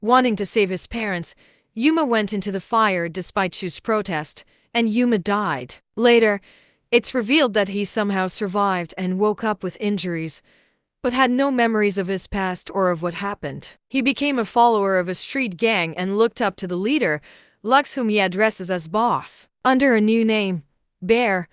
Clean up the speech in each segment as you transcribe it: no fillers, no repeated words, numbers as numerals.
Wanting to save his parents, Yuma went into the fire despite Chu's protest, and Yuma died. Later, it's revealed that he somehow survived and woke up with injuries, but had no memories of his past or of what happened. He became a follower of a street gang and looked up to the leader, Lux, whom he addresses as boss. Under a new name, Bear,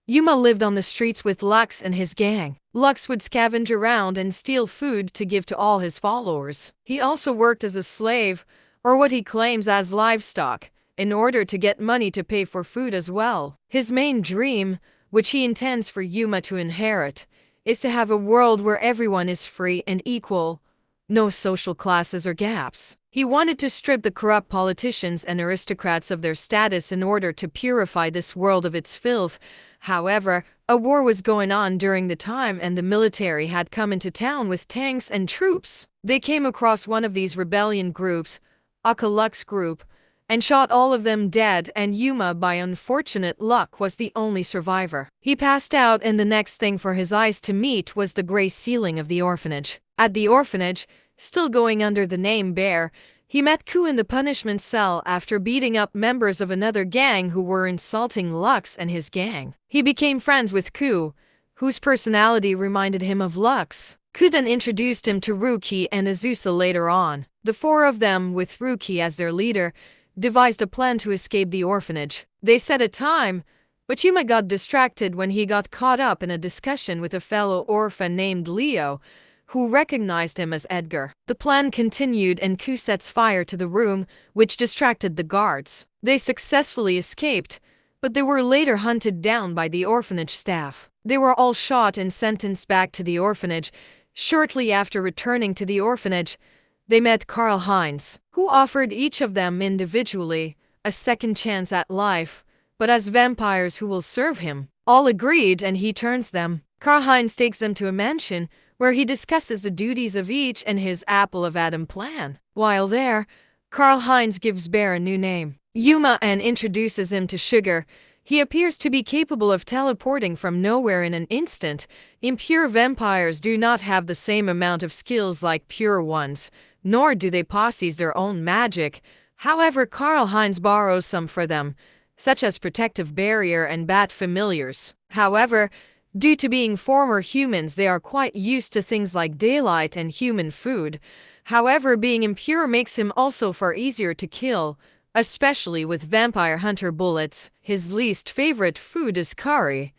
Yuma lived on the streets with Lux and his gang. Lux would scavenge around and steal food to give to all his followers. He also worked as a slave, or what he claims as livestock, in order to get money to pay for food as well. His main dream, which he intends for Yuma to inherit, is to have a world where everyone is free and equal, no social classes or gaps. He wanted to strip the corrupt politicians and aristocrats of their status in order to purify this world of its filth. However, a war was going on during the time and the military had come into town with tanks and troops. They came across one of these rebellion groups, Aka Lux group, and shot all of them dead, and Yuma, by unfortunate luck, was the only survivor. He passed out, and the next thing for his eyes to meet was the gray ceiling of the orphanage. At the orphanage, still going under the name Bear, he met Ku in the punishment cell after beating up members of another gang who were insulting Lux and his gang. He became friends with Ku, whose personality reminded him of Lux. Ku then introduced him to Ruki and Azusa later on. The four of them, with Ruki as their leader, devised a plan to escape the orphanage. They set a time, but Yuma got distracted when he got caught up in a discussion with a fellow orphan named Leo, who recognized him as Edgar. The plan continued and Ku sets fire to the room, which distracted the guards. They successfully escaped, but they were later hunted down by the orphanage staff. They were all shot and sentenced back to the orphanage. Shortly after returning to the orphanage, they met Karl-Heinz, who offered each of them individually a second chance at life, but as vampires who will serve him. All agreed and he turns them. Karl-Heinz takes them to a mansion where he discusses the duties of each and his Apple of Adam plan. While there, Karl-Heinz gives Bear a new name, Yuma, and introduces him to Sugar. He appears to be capable of teleporting from nowhere in an instant. Impure vampires do not have the same amount of skills like pure ones, nor do they possess their own magic. However, Karl-Heinz borrows some for them, such as protective barrier and bat familiars. However, due to being former humans, they are quite used to things like daylight and human food. However, being impure makes him also far easier to kill, especially with vampire hunter bullets. His least favorite food is curry.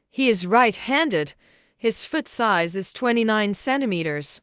He is right-handed. His foot size is 29 centimeters.